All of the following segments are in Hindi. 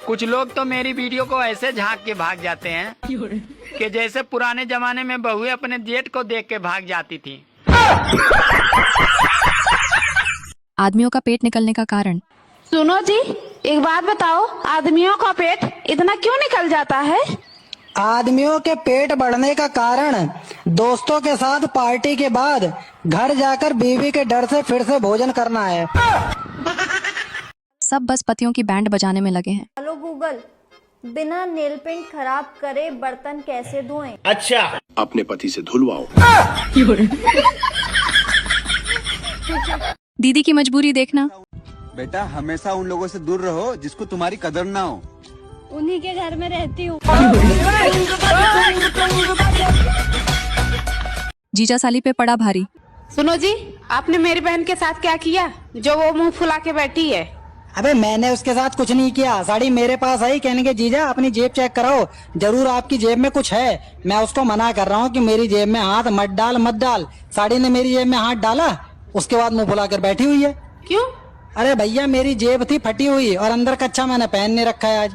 कुछ लोग तो मेरी वीडियो को ऐसे झांक के भाग जाते हैं कि जैसे पुराने जमाने में बहुएं अपने जेठ को देख के भाग जाती थी। आदमियों का पेट निकलने का कारण। सुनो जी, एक बात बताओ, आदमियों का पेट इतना क्यों निकल जाता है? आदमियों के पेट बढ़ने का कारण दोस्तों के साथ पार्टी के बाद घर जाकर बीवी के डर से फिर से भोजन करना है। सब बस पतियों की बैंड बजाने में लगे हैं। हेलो गूगल, बिना नेल पेंट खराब करे बर्तन कैसे धोएं? अच्छा, अपने पति से धुलवाओ। दीदी की मजबूरी देखना। बेटा हमेशा उन लोगों से दूर रहो जिसको तुम्हारी कदर ना हो। उन्हीं के घर में रहती हूँ। जीजा साली पे पड़ा भारी। सुनो जी, आपने मेरी बहन के साथ क्या किया जो वो मुंह फुला के बैठी है? अबे मैंने उसके साथ कुछ नहीं किया। साड़ी मेरे पास आई, कहने के जीजा अपनी जेब चेक कराओ, जरूर आपकी जेब में कुछ है। मैं उसको मना कर रहा हूँ कि मेरी जेब में हाथ मत डाल मत डाल। साड़ी ने मेरी जेब में हाथ डाला, उसके बाद मुंह फुला कर बैठी हुई है। क्यों? अरे भैया मेरी जेब थी फटी हुई और अंदर कच्चा मैंने पहन नहीं रखा है आज।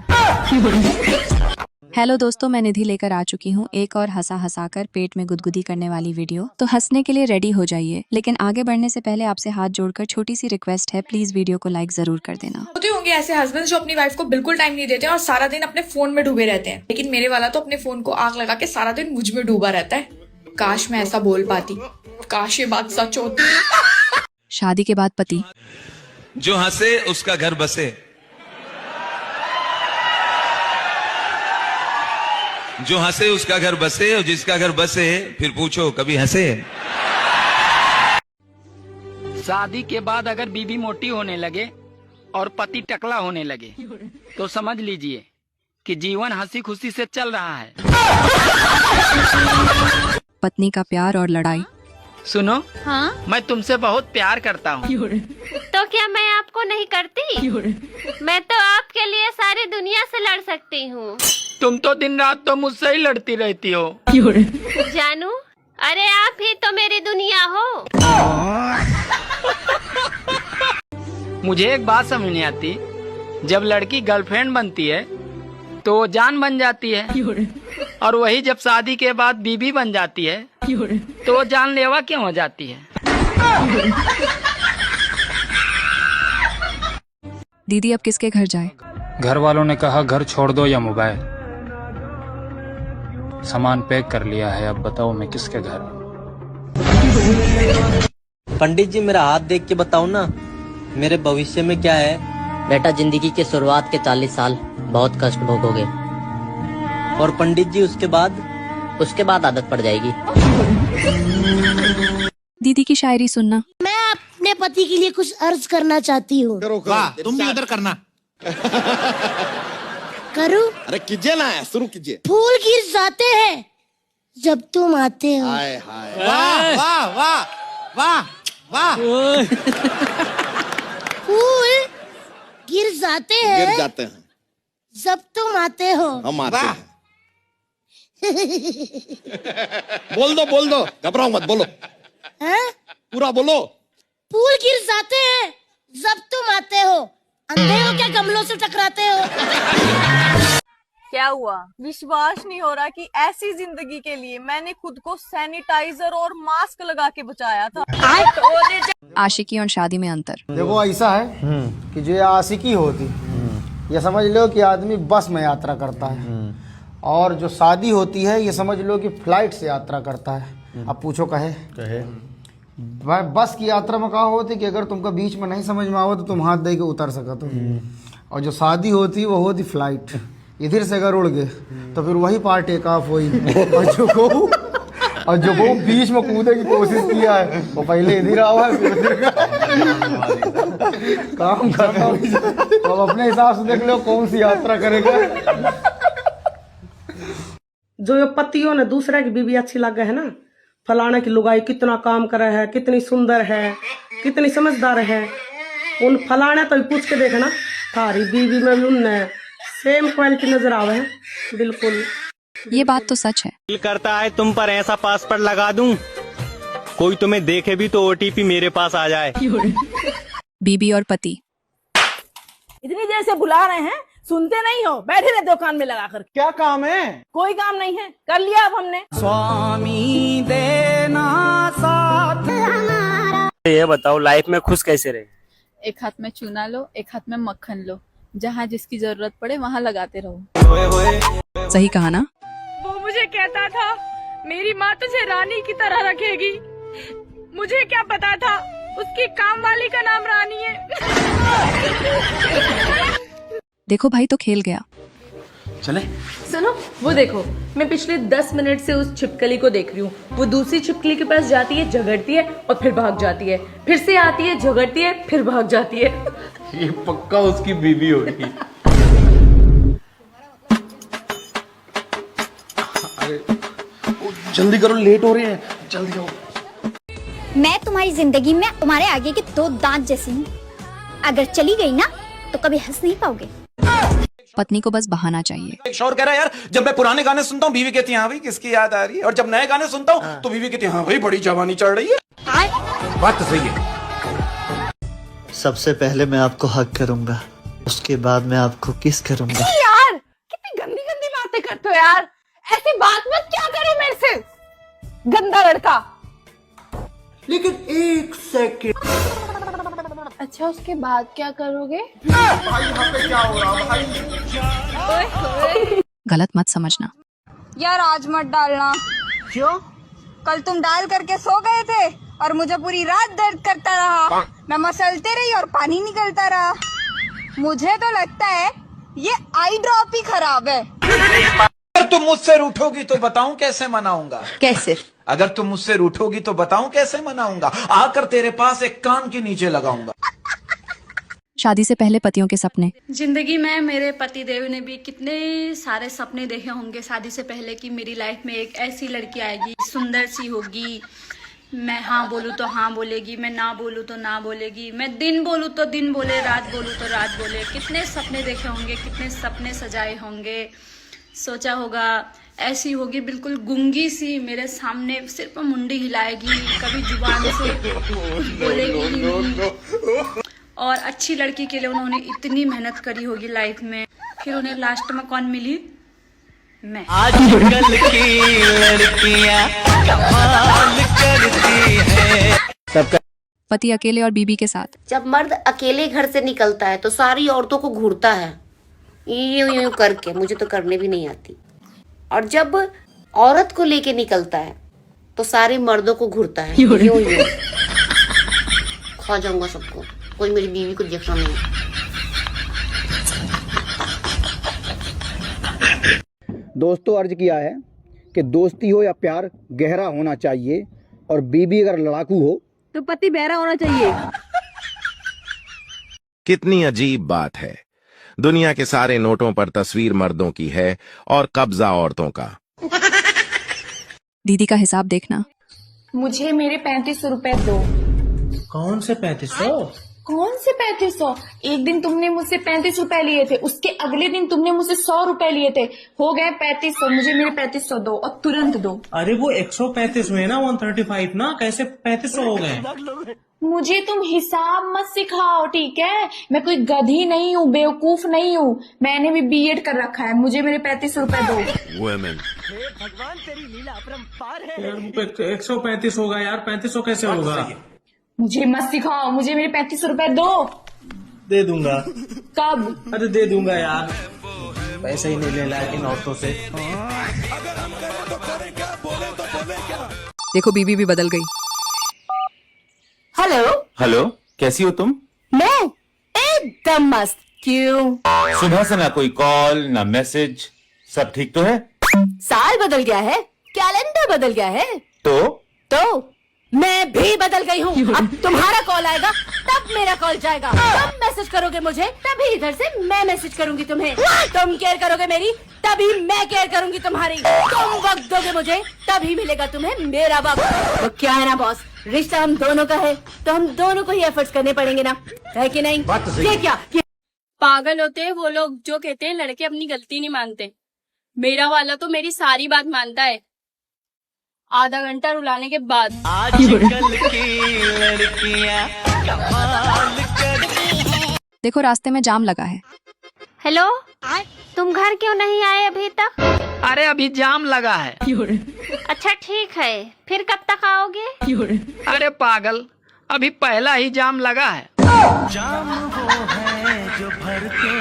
हेलो दोस्तों, मैं निधि लेकर आ चुकी हूँ एक और हंसा कर पेट में गुदगुदी करने वाली वीडियो। तो हंसने के लिए रेडी हो जाइए, लेकिन आगे बढ़ने से पहले आपसे हाथ जोड़कर छोटी सी रिक्वेस्ट है, प्लीज वीडियो को लाइक जरूर कर देना। होते होंगे ऐसे हस्बैंड जो अपनी वाइफ को बिल्कुल टाइम नहीं देते और सारा दिन अपने फोन में डूबे रहते हैं, लेकिन मेरे वाला तो अपने फोन को आग लगा के सारा दिन मुझ में डूबा रहता है। काश मैं ऐसा बोल पाती, काश ये बात सच होती। शादी के बाद पति जो हंसे उसका घर बसे, जो हंसे उसका घर बसे, और जिसका घर बसे फिर पूछो कभी हंसे। शादी के बाद अगर बीवी मोटी होने लगे और पति टकला होने लगे तो समझ लीजिए कि जीवन हंसी खुशी से चल रहा है। पत्नी का प्यार और लड़ाई। सुनो, हाँ? मैं तुमसे बहुत प्यार करता हूँ। तो क्या मैं आपको नहीं करती? मैं तो आपके लिए सारी दुनिया से लड़ सकती हूँ। तुम तो दिन रात तो मुझसे ही लड़ती रहती हो। जानू, अरे आप ही तो मेरी दुनिया हो। मुझे एक बात समझ नहीं आती, जब लड़की गर्लफ्रेंड बनती है तो जान बन जाती है, और वही जब शादी के बाद बीवी बन जाती है तो वो जानलेवा क्यों हो जाती है? दीदी अब किसके घर जाए? घर वालों ने कहा घर छोड़ दो या मोबाइल। सामान पैक कर लिया है, अब बताओ मैं किसके घर? पंडित जी मेरा हाथ देख के बताओ ना, मेरे भविष्य में क्या है? बेटा जिंदगी के शुरुआत के 40 साल बहुत कष्ट भोगोगे। और पंडित जी उसके बाद आदत पड़ जाएगी। दीदी की शायरी सुनना। मैं अपने पति के लिए कुछ अर्ज करना चाहती हूँ। तुम भी उधर करना। करूँ? अरे कीजिए ना, शुरू कीजिए। फूल गिर जाते हैं जब तुम आते हो। हाय हाय, वाह वाह वाह वाह वाह। फूल गिर जाते हैं जब तुम आते हो। हम आते हैं। बोल दो, घबराओ मत, बोलो। हैं? पूरा बोलो। फूल गिर जाते हैं जब तुम आते हो। अंधे हो क्या, गमलों से टकराते हो? क्या हुआ? विश्वास नहीं हो रहा कि ऐसी जिंदगी के लिए मैंने खुद को सैनिटाइजर और मास्क लगा के बचाया था। आशिकी और शादी में अंतर। देखो ऐसा है कि जो आशिकी होती, ये समझ लो कि आदमी बस में यात्रा करता है, और जो शादी होती है ये समझ लो कि फ्लाइट से यात्रा करता है। अब पूछो कहे बस की यात्रा में कहा होती कि अगर तुमको बीच में नहीं समझ में आओ तो तुम हाथ दे के उतर सको तो, और जो शादी होती वो होती फ्लाइट। इधर से अगर उड़ गए तो फिर वही पार्ट टेक ऑफ हुई, और जो को बीच में कूदने की कोशिश किया है वो पहले इधर आवा है, फिर उधर काम करता हूँ। तो अब अपने हिसाब से देख लो कौन सी यात्रा करेगा। जो पतियों ने दूसरे की बीवी अच्छी लगे है ना, फलाना की लुगाई कितना काम करे है, कितनी सुंदर है, कितनी समझदार है, उन फलाने तो पूछ के देखना थारी बीवी में भी उनने सेम क्वालिटी नजर आवे है। बिल्कुल ये बात तो सच है। दिल करता है तुम पर ऐसा पासवर्ड लगा दूं, कोई तुम्हें देखे भी तो ओटीपी मेरे पास आ जाए। बीबी और पति। इतनी देर से बुला रहे हैं, सुनते नहीं हो, बैठे रहे दुकान में लगा कर। क्या काम है? कोई काम नहीं है, कर लिया अब हमने। स्वामी देना साथ। ये बताओ लाइफ में खुश कैसे रहे? एक हाथ में चूना लो, एक हाथ में मक्खन लो, जहाँ जिसकी जरूरत पड़े वहाँ लगाते रहो। सही कहा ना? वो मुझे कहता था मेरी माँ तुझे रानी की तरह रखेगी। मुझे क्या पता था उसकी काम वाली का नाम रानी है। देखो भाई तो खेल गया। चले सुनो, वो देखो, मैं पिछले 10 मिनट से उस छिपकली को देख रही हूँ। वो दूसरी छिपकली के पास जाती है, झगड़ती है और फिर भाग जाती है, फिर से आती है, झगड़ती है, फिर भाग जाती है। ये पक्का उसकी बीवी होगी। अरे जल्दी करो, लेट हो रहे हैं, जल्दी आओ। मैं तुम्हारी जिंदगी में तुम्हारे आगे के 2 दांत जैसी हूँ। अगर चली गई ना तो कभी हंस नहीं पाओगे। पत्नी को बस बहाना चाहिए। एक शौहर कह रहा है यार, जब मैं पुराने गाने सुनता हूँ बीवी कहती है हाँ भाई किसकी याद आ रही है, और जब नए गाने सुनता हूँ तो बीवी कहती है हाँ भाई बड़ी जवानी चढ़ रही है। बात तो सही है। सबसे पहले मैं आपको हक करूंगा, उसके बाद मैं आपको किस करूंगा। यार कितनी गंदी गंदी बातें करते हो यार, ऐसी बात मत क्या करो मेरे से, गंदा लड़का। लेकिन 1 सेकंड। अच्छा उसके बाद क्या करोगे? भाई यहाँ पे क्या हो रहा है भाई? गलत मत समझना। यार आज मत डालना। क्यों? कल तुम डाल करके सो गए थे और मुझे पूरी रात दर्द करता रहा। मैं मसलते रही और पानी निकलता रहा। मुझे तो लगता है ये आई ड्रॉप ही खराब है। अगर तुम मुझसे रूठोगी तो बताऊं कैसे मनाऊंगा? कैसे? अगर तुम मुझसे रूठोगी तो बताऊं कैसे मनाऊंगा? आकर तेरे पास एक कान के नीचे लगाऊंगा। शादी से पहले पतियों के सपने। जिंदगी में मेरे पति देव ने भी कितने सारे सपने देखे होंगे शादी से पहले कि मेरी लाइफ में एक ऐसी लड़की आएगी, सुंदर सी होगी, मैं हाँ बोलूँ तो हाँ बोलेगी, मैं ना बोलूँ तो ना बोलेगी, मैं दिन बोलूँ तो दिन बोले, रात बोलूँ तो रात बोले। कितने सपने देखे होंगे, कितने सपने सजाए होंगे। सोचा होगा ऐसी होगी बिल्कुल गूंगी सी, मेरे सामने सिर्फ मुंडी हिलाएगी, कभी जुबान से कुछ बोलेगी ही नहीं। और अच्छी लड़की के लिए उन्होंने इतनी मेहनत करी होगी लाइफ में, फिर उन्हें लास्ट में कौन मिली? मैं। आजकल की लड़कियां कमाल करती हैं। पति अकेले और बीबी के साथ। जब मर्द अकेले घर से निकलता है तो सारी औरतों को घूरता है यूं करके, मुझे तो करने भी नहीं आती। और जब औरत को लेके निकलता है तो सारे मर्दों को घूरता है यूं। खा जाऊंगा सबको, कोई मेरी बीवी को देखना नहीं। दोस्तों अर्ज किया है कि दोस्ती हो या प्यार गहरा होना चाहिए, और बीबी अगर लड़ाकू हो तो पति बहरा होना चाहिए। कितनी अजीब बात है, दुनिया के सारे नोटों पर तस्वीर मर्दों की है और कब्जा औरतों का। दीदी का हिसाब देखना। मुझे मेरे 3500 रुपए दो। कौन से 3500? कौन से 3500? एक दिन तुमने मुझसे 35 रुपए लिए थे, उसके अगले दिन तुमने मुझसे 100 रुपए लिए थे, हो गए 3500। मुझे मेरे 3500 दो और तुरंत दो। अरे वो 135 हुए ना, 135 ना, कैसे 3500 हो गए? मुझे तुम हिसाब मत सिखाओ, ठीक है? मैं कोई गधी नहीं हूँ, बेवकूफ नहीं हूँ, मैंने भी बीएड कर रखा है। मुझे मेरे 3500 रुपए दो। भगवान तेरी लीला अपरंपार है। 135 होगा यार, 3500 कैसे होगा? मुझे मत सिखाओ, मुझे मेरे 3500 रुपए दो। दे दूंगा। कब? अरे दे दूंगा यार, पैसे ही नहीं ले लाया इन औरतों से। देखो बीबी भी बदल गई। हेलो हेलो, कैसी हो तुम? मैं एकदम मस्त। क्यों? सुबह से ना कोई कॉल ना मैसेज, सब ठीक तो है? साल बदल गया है, कैलेंडर बदल गया है, तो मैं भी बदल गई हूँ। अब तुम्हारा कॉल आएगा तब मेरा कॉल जाएगा, तुम मैसेज करोगे मुझे तभी इधर से मैं मैसेज करूंगी तुम्हें, तुम केयर करोगे मेरी तभी मैं केयर करूंगी तुम्हारी, तुम वक्त दोगे मुझे तभी मिलेगा तुम्हें मेरा वक्त। तो क्या है ना बॉस, रिश्ता हम दोनों का है तो हम दोनों को ही एफर्ट्स करने पड़ेंगे ना, है कि नहीं? ये क्या पागल होते हैं वो लोग जो कहते हैं लड़के अपनी गलती नहीं मानते। मेरा वाला तो मेरी सारी बात मानता है, आधा घंटा रुलाने के बाद। आजकल की लड़कियां कमाल करती हैं। देखो रास्ते में जाम लगा है। हेलो, तुम घर क्यों नहीं आए अभी तक? अरे अभी जाम लगा है। अच्छा ठीक है, फिर कब तक आओगे? अरे पागल, अभी पहला ही जाम लगा है। जाम वो है जो भर के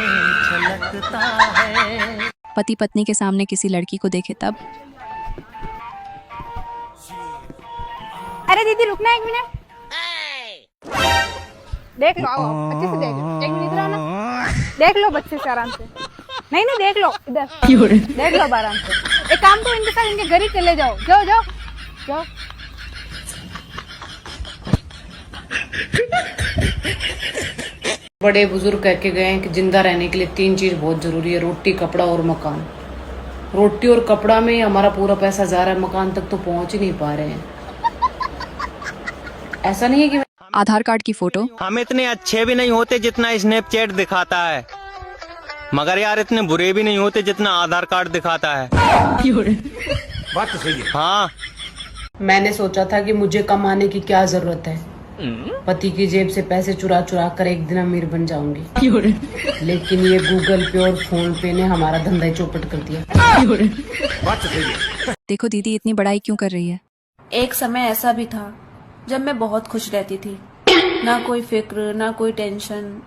छलकता है। पति पत्नी के सामने किसी लड़की को देखे तब। अरे दीदी रुकना 1 मिनट। देख लो, आओ अच्छे से देख लो। 1 मिनट रहना, देख लो बच्चे से आराम से। नहीं देख लो इधर, देख लो आराम से। एक काम तो इनके साथ इनके घर ही चले जाओ। जाओ जाओ जाओ। बड़े बुजुर्ग कह के गए हैं कि जिंदा रहने के लिए 3 चीज बहुत जरूरी है, रोटी, कपड़ा और मकान। रोटी और कपड़ा में हमारा पूरा पैसा जा रहा है, मकान तक तो पहुंच ही नहीं पा रहे हैं। ऐसा नहीं है कि आधार कार्ड की फोटो। हम इतने अच्छे भी नहीं होते जितना स्नैपचैट दिखाता है, मगर यार इतने बुरे भी नहीं होते जितना आधार कार्ड दिखाता है। बात तो सही है। हाँ, मैंने सोचा था कि मुझे कमाने की क्या जरूरत है, पति की जेब से पैसे चुरा चुरा कर एक दिन अमीर बन जाऊंगी। लेकिन ये गूगल पे और फोन पे ने हमारा धंधा ही चौपट कर दिया। बात तो सही है। देखो दीदी इतनी बड़ाई क्यों कर रही है। एक समय ऐसा भी था जब मैं बहुत खुश रहती थी, ना कोई फिक्र ना कोई टेंशन।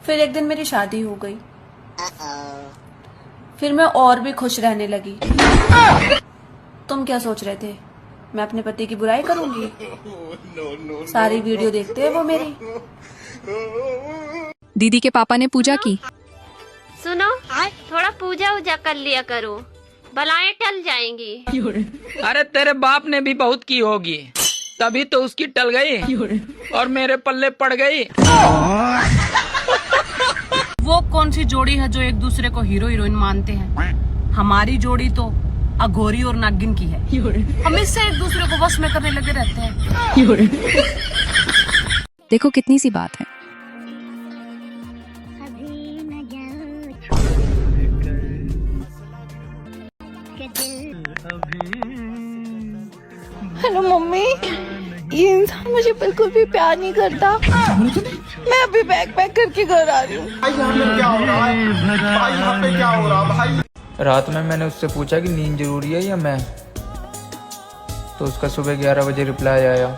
फिर एक दिन मेरी शादी हो गई, फिर मैं और भी खुश रहने लगी। तुम क्या सोच रहे थे मैं अपने पति की बुराई करूंगी? सारी वीडियो देखते हैं वो मेरी। दीदी के पापा ने पूजा की। सुनो, थोड़ा पूजा उजा कर लिया करो, बलाएं टल जाएंगी। अरे तेरे बाप ने भी बहुत की होगी, तभी तो उसकी टल गई और मेरे पल्ले पड़ गई। वो कौन सी जोड़ी है जो एक दूसरे को हीरो हीरोइन मानते हैं? हमारी जोड़ी तो अघोरी और नागिन की है। हम इससे एक दूसरे को वश में करने लगे रहते हैं। देखो कितनी सी बात है। हेलो मम्मी, ये इंसान मुझे बिल्कुल भी प्यार नहीं करता। मैं अभी बैग पैक करके घर आ रही हूँ। रात में मैंने उससे पूछा कि नींद जरूरी है या मैं, तो उसका सुबह 11 बजे रिप्लाई आया,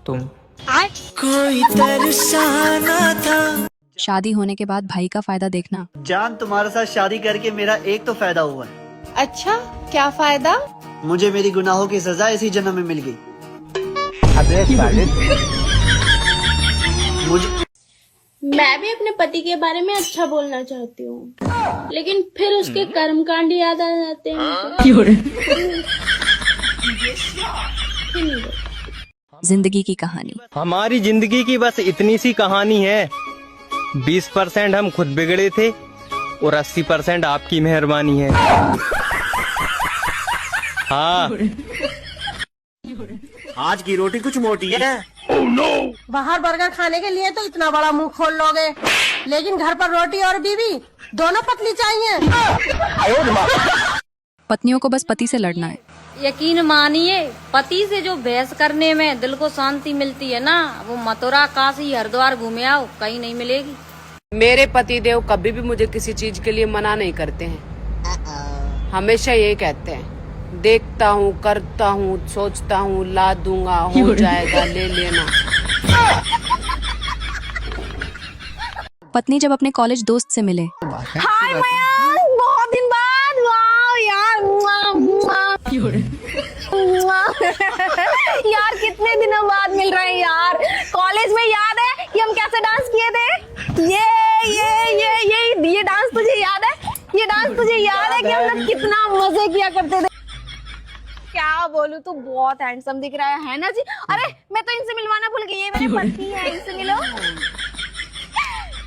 तुम। कोई तरसाना था। शादी होने के बाद भाई का फायदा देखना। जान, तुम्हारे साथ शादी करके मेरा एक तो फायदा हुआ है। अच्छा, क्या फायदा? मुझे मेरी गुनाहों की सजा इसी जन्म में मिल गई। मैं भी अपने पति के बारे में अच्छा बोलना चाहती हूँ, लेकिन फिर उसके कर्मकांड याद आ जाते हैं। जिंदगी की कहानी। हमारी जिंदगी की बस इतनी सी कहानी है। 20% हम खुद बिगड़े थे और 80% आपकी मेहरबानी है। हाँ, आज की रोटी कुछ मोटी है। बाहर बर्गर खाने के लिए तो इतना बड़ा मुंह खोल लोगे, लेकिन घर पर रोटी और बीवी दोनों पतली चाहिए। पत्नियों को बस पति से लड़ना है। यकीन मानिए, पति से जो बहस करने में दिल को शांति मिलती है ना, वो मथुरा, काशी, हरिद्वार घूमे आओ, कहीं नहीं मिलेगी। मेरे पति देव कभी भी मुझे किसी चीज के लिए मना नहीं करते हैं। हमेशा यही कहते हैं, देखता हूँ, करता हूँ, सोचता हूँ, ला दूंगा, हो जाएगा, ले लेना। पत्नी जब अपने कॉलेज दोस्त से मिले। हाय मयंक, बहुत दिन बाद। वाह यार, यार कितने दिनों बाद मिल रहे हैं यार। कॉलेज में याद है कि हम कैसे डांस किए थे? ये डांस तुझे याद है? ये डांस तुझे याद है कि हम लोग कितना मजे किया करते थे? क्या बोलूं, तू बहुत हैंडसम दिख रहा है ना जी। अरे मैं तो इनसे मिलवाना भूल गई, ये मेरे पति है, इनसे मिलो।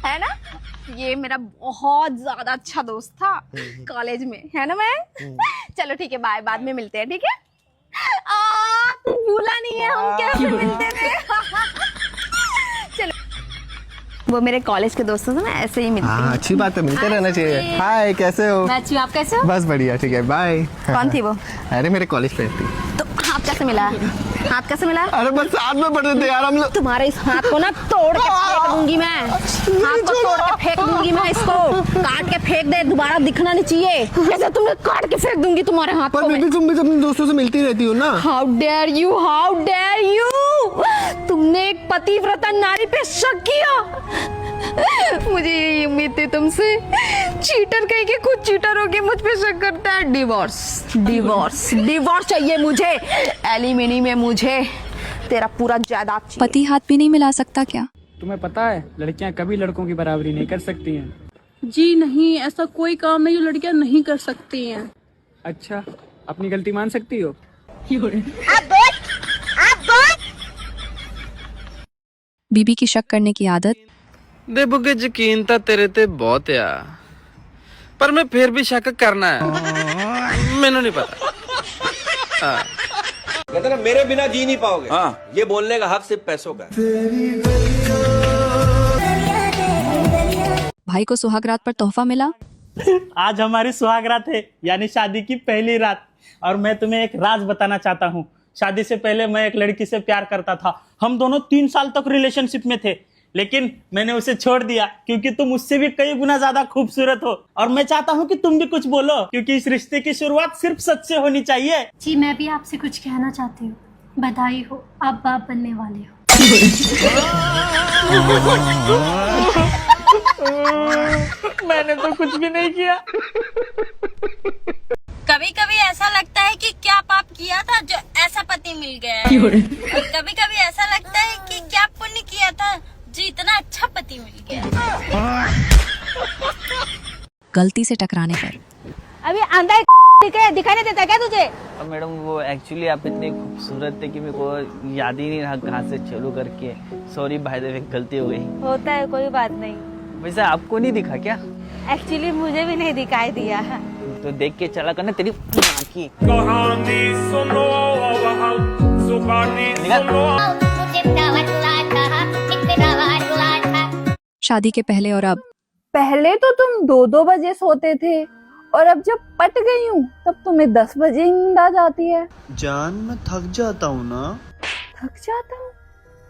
है ना, ये मेरा बहुत ज्यादा अच्छा दोस्त था कॉलेज में, है ना। मैं चलो ठीक है, बाय, बाद में मिलते हैं, ठीक है। तू भूला नहीं है हम कैसे मिलते थे। चलो, वो मेरे कॉलेज के दोस्तों से ना ऐसे ही मिलते हैं। अच्छी बात है, मिलते रहना चाहिए। हाय, कैसे हो? मैं अच्छी हूँ, आप कैसे हो? बस बढ़िया, ठीक है, बाय। कौन थी वो? अरे मेरे कॉलेज फ्रेंड थी। तो आप कैसे मिला? हाथ कैसे मिला? अरे बस साथ में पढ़ते थे यार हम लोग। तुम्हारे इस हाथ को ना तोड़ के फेंक दूंगी मैं। हाथ को तोड़ के फेंक दूंगी मैं, इसको काट के फेंक दे, दोबारा दिखना नहीं चाहिए। ऐसे तुमने काट के फेंक दूंगी तुम्हारे हाथ को। पर बीबी तुम भी तो अपने दोस्तों से मिलती रहती हो ना। How dare you, how dare you. तुमने एक पतिव्रता नारी पे शक किया। मुझे यही उम्मीद थी तुमसे। चीटर कहीं के खुद चीटर होके मुझ पे शक करता है। डिवोर्स डिवोर्स डिवोर्स चाहिए मुझे। एलिमनी में मुझे तेरा पूरा जायदाद चाहिए। पति हाथ भी नहीं मिला सकता क्या? तुम्हें पता है लड़कियां कभी लड़कों की बराबरी नहीं कर सकती हैं। जी नहीं, ऐसा कोई काम नहीं जो लड़कियां नहीं कर सकती हैं। अच्छा, अपनी गलती मान सकती हो? बीबी की शक करने की आदत। देखोगे यकीन तो तेरे ते बहुत है, पर मैं फिर भी शक करना है। मैंने नहीं पता। कहते ना मेरे बिना जी नहीं पाओगे। हाँ, ये बोलने का हक सिर्फ पैसों का है। भाई को सुहागरात पर तोहफा मिला। आज हमारी सुहागरात है, यानी शादी की पहली रात। और मैं तुम्हें एक राज बताना चाहता हूँ। शादी से पहले मैं एक लड़की से प्यार करता था। हम दोनों 3 साल तक रिलेशनशिप में थे, लेकिन मैंने उसे छोड़ दिया क्योंकि तुम उससे भी कई गुना ज्यादा खूबसूरत हो। और मैं चाहता हूँ कि तुम भी कुछ बोलो, क्योंकि इस रिश्ते की शुरुआत सिर्फ सच से होनी चाहिए। जी मैं भी आपसे कुछ कहना चाहती हूँ। बधाई हो, आप बाप बनने वाले हो। मैंने तो कुछ भी नहीं किया। कभी कभी ऐसा लगता है कि क्या पाप किया था जो ऐसा पति मिल गया है। और कभी कभी ऐसा लगता है कि क्या पुण्य किया था जो इतना अच्छा पति मिल गया। गलती से टकराने पर। अभी आंधा दिखाई नहीं देता क्या तुझे? मैडम वो एक्चुअली आप इतने खूबसूरत थे कि मेरे को याद ही नहीं रहा कहाँ से चालू करके। सॉरी भाई, देख गलती हो गई। होता है, कोई बात नहीं। वैसे आपको नहीं दिखा क्या? एक्चुअली मुझे भी नहीं दिखाई दिया। तो देख के चला करना तेरी की। शादी के पहले और अब। पहले तो तुम 2-2 बजे सोते थे, और अब जब पट गई हूँ तब तुम्हें 10 बजे नींद आ जाती है। जान मैं थक जाता हूँ ना। थक जाता हूँ?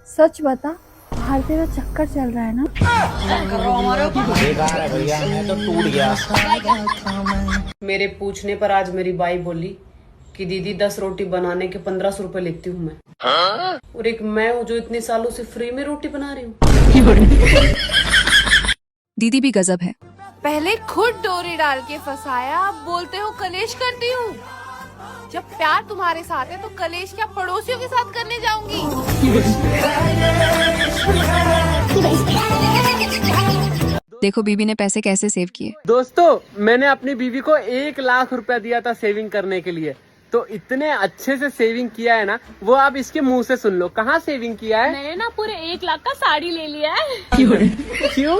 सच बता, बाहर तेरा चक्कर चल रहा है ना? भैया मैं तो टूट गया। मेरे पूछने पर आज मेरी बाई बोली कि दीदी 10 रोटी बनाने के 1500 रुपए लेती हूँ मैं। और एक मैं हूँ जो इतने सालों से फ्री में रोटी बना रही हूँ। दीदी भी गजब है। पहले खुद डोरी डाल के फंसाया, अब बोलते हो कलेश करती हूँ। जब प्यार तुम्हारे साथ है तो कलेश क्या पड़ोसियों के साथ करने जाऊंगी? देखो बीबी ने पैसे कैसे सेव किए। दोस्तों, मैंने अपनी बीवी को 1 लाख रुपया दिया था सेविंग करने के लिए। तो इतने अच्छे से सेविंग किया है ना, वो आप इसके मुंह से सुन लो। कहाँ सेविंग किया है? मैंने ना पूरे 1 लाख का साड़ी ले लिया है। क्यों?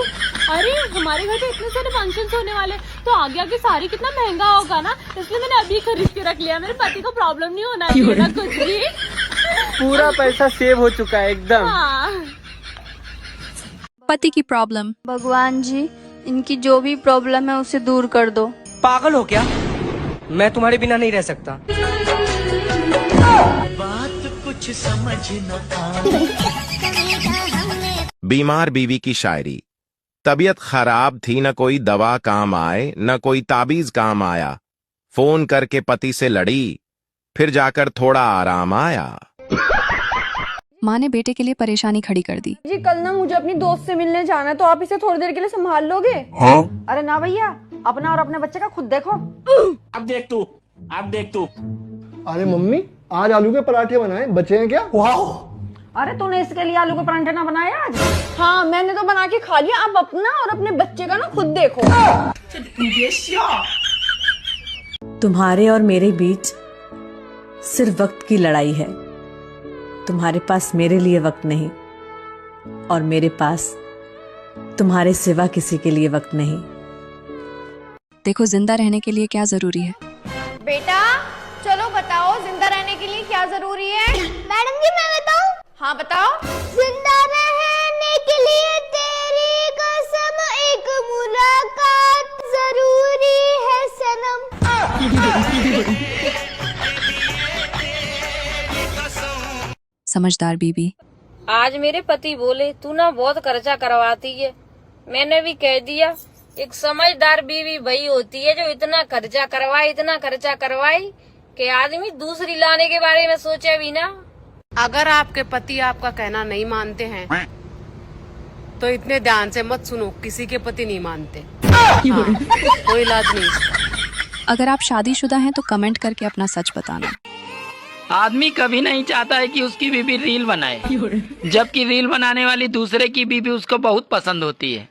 अरे हमारे घर पे इतने सारे फंक्शंस होने वाले, तो आगे आगे साड़ी कितना महंगा होगा ना, इसलिए मैंने अभी खरीद के रख लिया। मेरे पति को प्रॉब्लम नहीं होना चाहिए ना कुछ भी। पूरा पैसा सेव हो चुका है एकदम। पति की प्रॉब्लम। भगवान जी, इनकी जो भी प्रॉब्लम है उसे दूर कर दो। पागल हो क्या? मैं तुम्हारे बिना नहीं रह सकता। बात कुछ समझ न बीमार बीवी की शायरी। तबीयत खराब थी, न कोई दवा काम आए, न कोई ताबीज काम आया। फोन करके पति से लड़ी, फिर जाकर थोड़ा आराम आया। माँ ने बेटे के लिए परेशानी खड़ी कर दी। जी कल ना मुझे अपनी दोस्त से मिलने जाना है, तो आप इसे थोड़ी देर के लिए संभाल लोगे? हाँ? अरे ना भैया, अपना और अपने बच्चे का खुद देखो। अब देख तू, अब देख तू। अरे मम्मी, आज आलू के पराठे बनाए, बचे हैं क्या? अरे तूने इसके लिए आलू के पराठे ना बनाए आज? हाँ मैंने तो बना के खा लिया। अब अपना और अपने बच्चे का ना खुद देखो। तुम्हारे और मेरे बीच सिर्फ वक्त की लड़ाई है। तुम्हारे पास मेरे लिए वक्त नहीं, और मेरे पास तुम्हारे सिवा किसी के लिए वक्त नहीं। देखो जिंदा रहने के लिए क्या जरूरी है। बेटा चलो बताओ, जिंदा रहने के लिए क्या जरूरी है? मैडम जी मैं बताऊं? हाँ बताओ। जिंदा रहने के लिए तेरी कसम एक मुलाकात जरूरी है सनम। समझदार बीबी। आज मेरे पति बोले तू ना बहुत खर्चा करवाती है। मैंने भी कह दिया एक समझदार बीवी वही होती है जो इतना खर्चा करवाए कि आदमी दूसरी लाने के बारे में सोचे भी ना। अगर आपके पति आपका कहना नहीं मानते हैं तो इतने ध्यान से मत सुनो, किसी के पति नहीं मानते। कोई इलाज नहीं। अगर आप शादीशुदा हैं तो कमेंट करके अपना सच बताना। आदमी कभी नहीं चाहता है कि उसकी बीबी रील बनाए, जबकि रील बनाने वाली दूसरे की बीबी उसको बहुत पसंद होती है।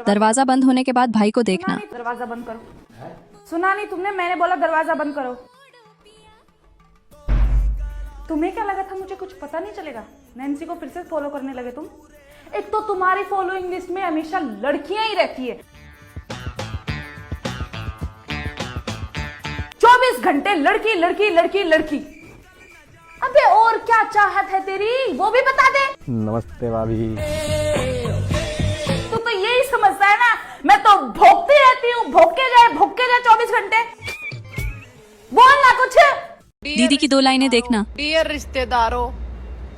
दरवाजा बंद होने के बाद भाई को देखना। दरवाजा बंद करो। सुना नहीं तुमने? मैंने बोला दरवाजा बंद करो। तुम्हें क्या लगा था मुझे कुछ पता नहीं चलेगा? नैन्सी को फिर से फॉलो करने लगे तुम। एक तो तुम्हारी फॉलोइंग लिस्ट में हमेशा लड़कियां ही रहती है। 24 घंटे लड़की लड़की लड़की लड़की। अबे और क्या चाहत है तेरी, वो भी बता दे। नमस्ते भाभी। तू तो यही समझता है ना, मैं तो भोगती रहती हूँ, भोग के जाए 24 घंटे। बोल ना कुछ। दीदी की 2 लाइनें देखना। डियर रिश्तेदारों,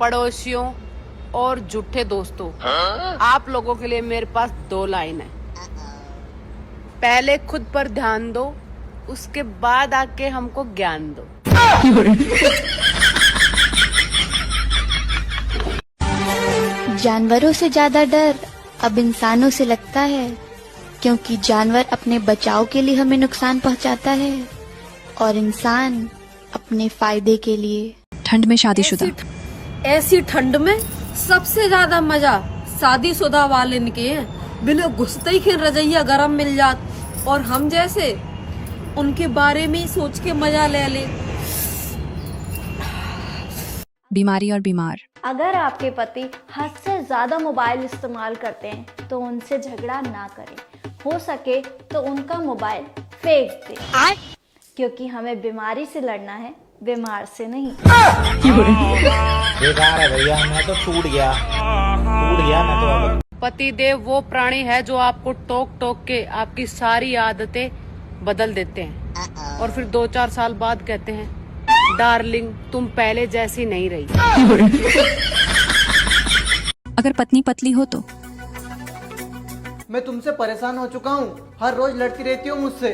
पड़ोसियों और झूठे दोस्तों, आप लोगों के लिए मेरे पास 2 लाइन है। पहले खुद पर ध्यान दो, उसके बाद आके हमको ज्ञान दो। जानवरों से ज्यादा डर अब इंसानों से लगता है, क्योंकि जानवर अपने बचाव के लिए हमें नुकसान पहुंचाता है और इंसान अपने फायदे के लिए। ठंड में शादीशुदा। ऐसी ठंड में सबसे ज्यादा मजा शादीशुदा वाले के हैं। बिना घुसते ही रजैया गरम मिल जात और हम जैसे उनके बारे में ही सोच के मजा ले ले। बीमारी और बीमार। अगर आपके पति हद से ज्यादा मोबाइल इस्तेमाल करते हैं तो उनसे झगड़ा ना करें, हो सके तो उनका मोबाइल फेंक दें, क्योंकि हमें बीमारी से लड़ना है, बीमार से नहीं। बेकार है भैया, मैं तो टूट गया मैं तो। पति देव वो प्राणी है जो आपको टोक टोक के आपकी सारी आदतें बदल देते हैं और फिर 2-4 साल बाद कहते हैं डार्लिंग तुम पहले जैसी नहीं रही। अगर पत्नी पतली हो तो? मैं तुमसे परेशान हो चुका हूँ, हर रोज लड़ती रहती हो मुझसे।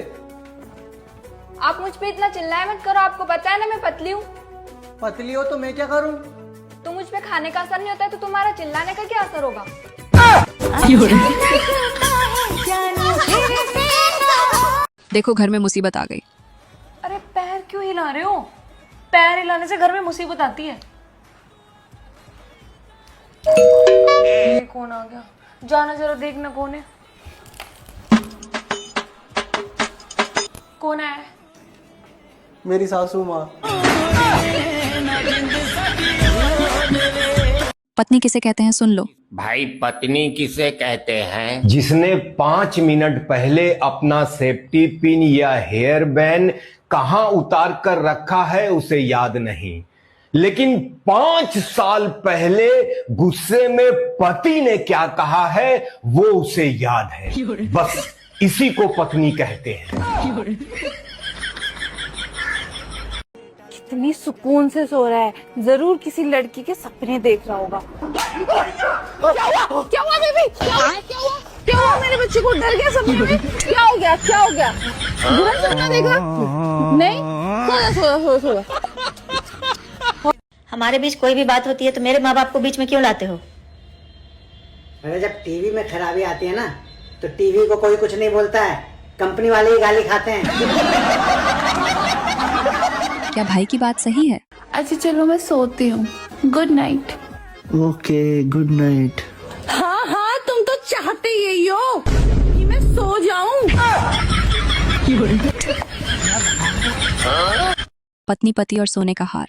आप मुझ पे इतना चिल्लाए मत करो, आपको पता है ना मैं पतली हूँ। पतली हो तो मैं क्या करूँ? तो मुझ पे खाने का असर नहीं होता है तो तुम्हारा चिल्लाने का क्या असर होगा? देखो घर में मुसीबत आ गई। अरे पैर क्यों हिला रहे हो? पैर हिलाने से घर में मुसीबत आती है। ये कौन आ गया? जाना जरा देखना कौन है। कौन है? मेरी सासू माँ। पत्नी किसे कहते हैं सुन लो। भाई पत्नी किसे कहते हैं? जिसने 5 मिनट पहले अपना सेफ्टी पिन या हेयर बैंड कहां उतार कर रखा है उसे याद नहीं, लेकिन 5 साल पहले गुस्से में पति ने क्या कहा है वो उसे याद है। बस इसी को पत्नी कहते हैं। कितनी सुकून से सो रहा है, जरूर किसी लड़की के सपने देख रहा होगा। क्या हुआ बेबी? क्या हुआ? मेरे बच्चे को डर गया सपने में? क्या हो गया? बुरा सपना देखा? नहीं, सो जा। हमारे बीच कोई भी बात होती है तो मेरे माँ बाप को बीच में क्यों लाते हो? अरे जब टीवी में खराबी आती है ना तो टीवी को कोई कुछ नहीं बोलता है, कंपनी वाले ही गाली खाते हैं। क्या भाई की बात सही है? अच्छा चलो मैं सोती हूँ, good night. Okay good night. हाँ तुम तो चाहते यही हो कि मैं सो जाऊं। पत्नी पति और सोने का हार।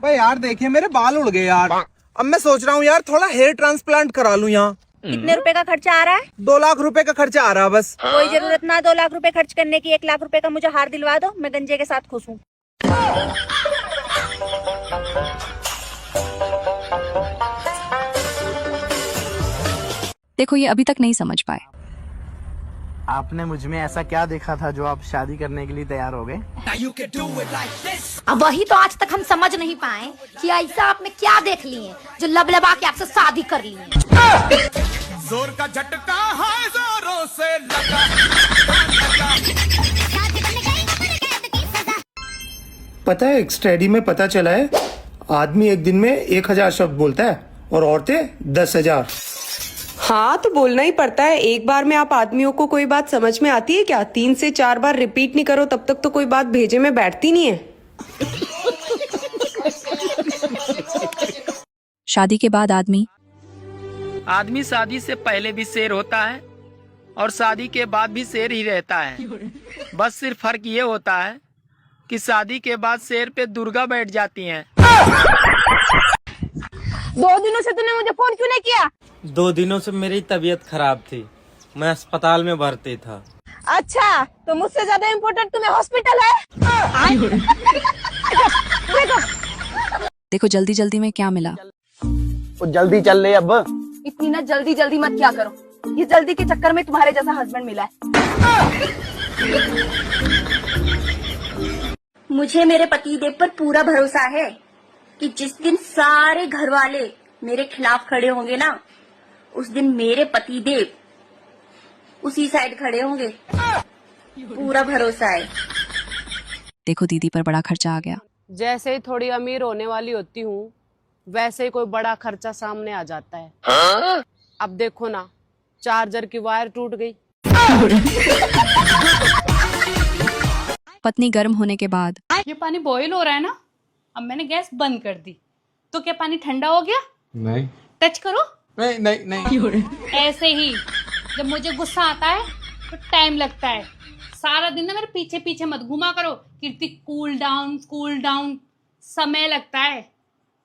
भाई यार देखिए मेरे बाल उड़ गए यार, अब मैं सोच रहा हूँ यार थोड़ा हेयर ट्रांसप्लांट करा लूँ यहाँ। कितने रुपए का खर्चा आ रहा है? 2 लाख रुपए का खर्चा आ रहा है बस। कोई जरूरत ना 2 लाख रुपए खर्च करने की, 1 लाख रुपए का मुझे हार दिलवा दो, मैं गंजे के साथ खुश हूँ। देखो ये अभी तक नहीं समझ पाए। आपने मुझ में ऐसा क्या देखा था जो आप शादी करने के लिए तैयार हो गए? अब वही तो आज तक हम समझ नहीं पाए कि ऐसा आपने क्या देख लिए जो लबलबा के आपसे शादी कर लिए। जोर का झटका है जोरों से लगा। पता है एक स्टडी में पता चला है आदमी एक दिन में 1000 शब्द बोलता है और औरतें 10,000। हाँ तो बोलना ही पड़ता है। एक बार में आप आदमियों को कोई बात समझ में आती है क्या? 3 से 4 बार रिपीट नहीं करो तब तक तो कोई बात भेजे में बैठती नहीं है। शादी के बाद आदमी शादी से पहले भी शेर होता है और शादी के बाद भी शेर ही रहता है। बस सिर्फ फर्क ये होता है कि शादी के बाद शेर पे दुर्गा बैठ जाती हैं। 2 दिनों से तूने मुझे फोन क्यों नहीं किया? 2 दिनों से मेरी तबीयत खराब थी, मैं अस्पताल में भर्ती था। अच्छा तो मुझसे ज्यादा इम्पोर्टेंट तुम्हें हॉस्पिटल है। देखो जल्दी जल्दी में क्या मिला। जल्दी चल ले अब। इतनी ना जल्दी जल्दी मत क्या करो, ये जल्दी के चक्कर में तुम्हारे जैसा हस्बैंड मिला है। मुझे मेरे पतिदेव पर पूरा भरोसा है कि जिस दिन सारे घर वाले मेरे खिलाफ खड़े होंगे ना, उस दिन मेरे पतिदेव उसी साइड खड़े होंगे। पूरा भरोसा है। देखो दीदी पर बड़ा खर्चा आ गया। जैसे ही थोड़ी अमीर होने वाली होती हूँ वैसे ही कोई बड़ा खर्चा सामने आ जाता है। अब देखो ना, चार्जर की वायर टूट गई। पत्नी गर्म होने के बाद ये पानी बॉईल हो रहा है ना, अब मैंने गैस बंद कर दी तो क्या पानी ठंडा हो गया? नहीं। टच करो। नहीं नहीं नहीं। ऐसे ही जब मुझे गुस्सा आता है तो टाइम लगता है। सारा दिन ना मेरे पीछे पीछे मत घुमा करो कीर्ति। कूल डाउन समय लगता है,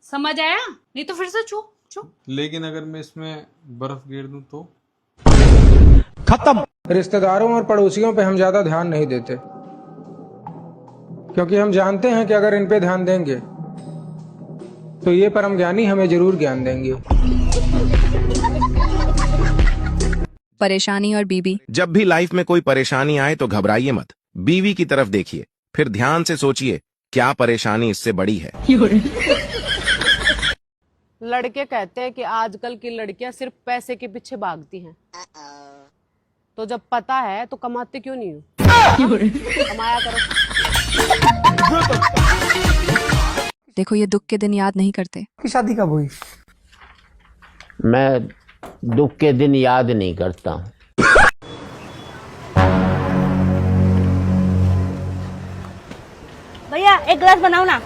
समझ आया? नहीं तो फिर से छू। लेकिन अगर मैं इसमें बर्फ गिर दूं तो खत्म। रिश्तेदारों और पड़ोसियों पे हम ज्यादा ध्यान नहीं देते क्योंकि हम जानते हैं कि अगर इन पे ध्यान देंगे तो ये परम ज्ञानी हमें जरूर ज्ञान देंगे। परेशानी और बीवी। जब भी लाइफ में कोई परेशानी आए तो घबराइए मत, बीवी की तरफ देखिए, फिर ध्यान से सोचिए क्या परेशानी इससे बड़ी है। लड़के कहते हैं कि आजकल की लड़कियां सिर्फ पैसे के पीछे भागती हैं, तो जब पता है तो कमाते क्यों नहीं हो? कमाया करो। देखो ये दुख के दिन याद नहीं करते। कि शादी कब हुई? मैं दुख के दिन याद नहीं करता हूँ। भैया एक गिलास बनाओ ना।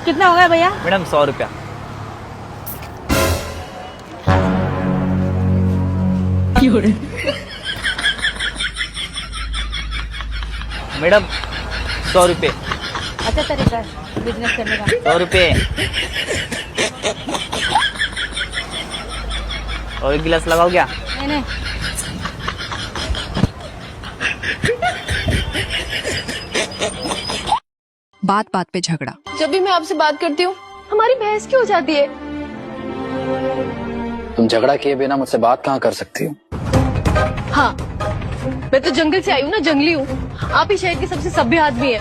कितना हो गया भैया? मैडम 100 रुपया। मैडम 100 रुपये। अच्छा तरीका है बिजनेस करने का। 100 रुपये और 1 गिलास लगाओ क्या? नहीं। बात बात पे झगड़ा। जब भी मैं आपसे बात करती हूँ हमारी बहस क्यों हो जाती है? तुम झगड़ा किए बिना मुझसे बात कहाँ कर सकती हो? हाँ मैं तो जंगल से आई हूँ ना, जंगली हूँ। आप ही शहर के सबसे सभ्य आदमी है।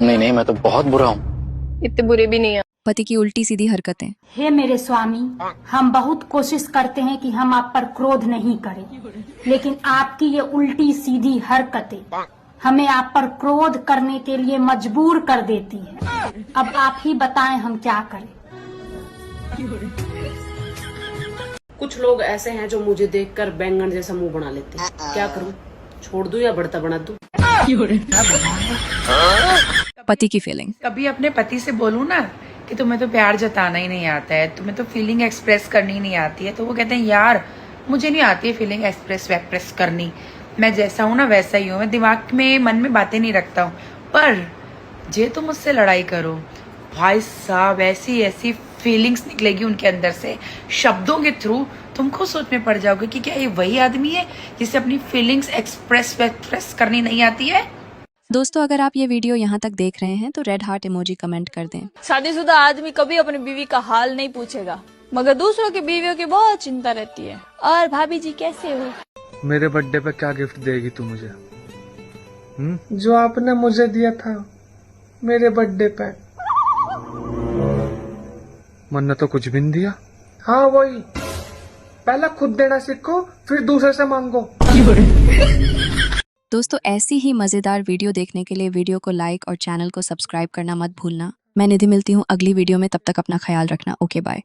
नहीं मैं तो बहुत बुरा हूँ। इतने बुरे भी नहीं है। पति की उल्टी सीधी हरकतें। हे मेरे स्वामी, हम बहुत कोशिश करते हैं कि हम आप पर क्रोध नहीं करें, लेकिन आपकी ये उल्टी सीधी हरकतें हमें आप पर क्रोध करने के लिए मजबूर कर देती है। अब आप ही बताएं हम क्या करें। कुछ लोग ऐसे हैं जो मुझे देखकर बैंगन जैसा मुंह बना लेते हैं। क्या करूं? छोड़ दूं या बढ़ता बना दूं? पति की फीलिंग। कभी अपने पति से बोलूं ना कि तुम्हें तो प्यार जताना ही नहीं आता है, तुम्हें तो फीलिंग एक्सप्रेस करनी नहीं आती है, तो वो कहते हैं यार मुझे नहीं आती है फीलिंग एक्सप्रेस करनी, मैं जैसा हूँ ना वैसा ही हूँ, मैं दिमाग में मन में बातें नहीं रखता हूँ। पर जे तुम मुझसे लड़ाई करो भाई साहब, ऐसी ऐसी फीलिंग्स निकलेगी उनके अंदर से शब्दों के थ्रू, तुम खुद सोच में पड़ जाओगे कि क्या ये वही आदमी है जिसे अपनी फीलिंग्स एक्सप्रेस करनी नहीं आती है। दोस्तों अगर आप ये वीडियो यहाँ तक देख रहे हैं तो रेड हार्ट इमोजी कमेंट कर दें। शादीशुदा आदमी कभी अपनी बीवी का हाल नहीं पूछेगा, मगर दूसरों की बीवियों की बहुत चिंता रहती है। और भाभी जी कैसे हो? मेरे बर्थडे पे क्या गिफ्ट देगी तू मुझे? जो आपने मुझे दिया था मेरे बर्थडे पे। मन ने तो कुछ भी नहीं दिया। हाँ वही, पहले खुद देना सीखो फिर दूसरे से मांगो। दोस्तों ऐसी ही मजेदार वीडियो देखने के लिए वीडियो को लाइक और चैनल को सब्सक्राइब करना मत भूलना। मैं निधि मिलती हूँ अगली वीडियो में, तब तक अपना ख्याल रखना। Okay bye.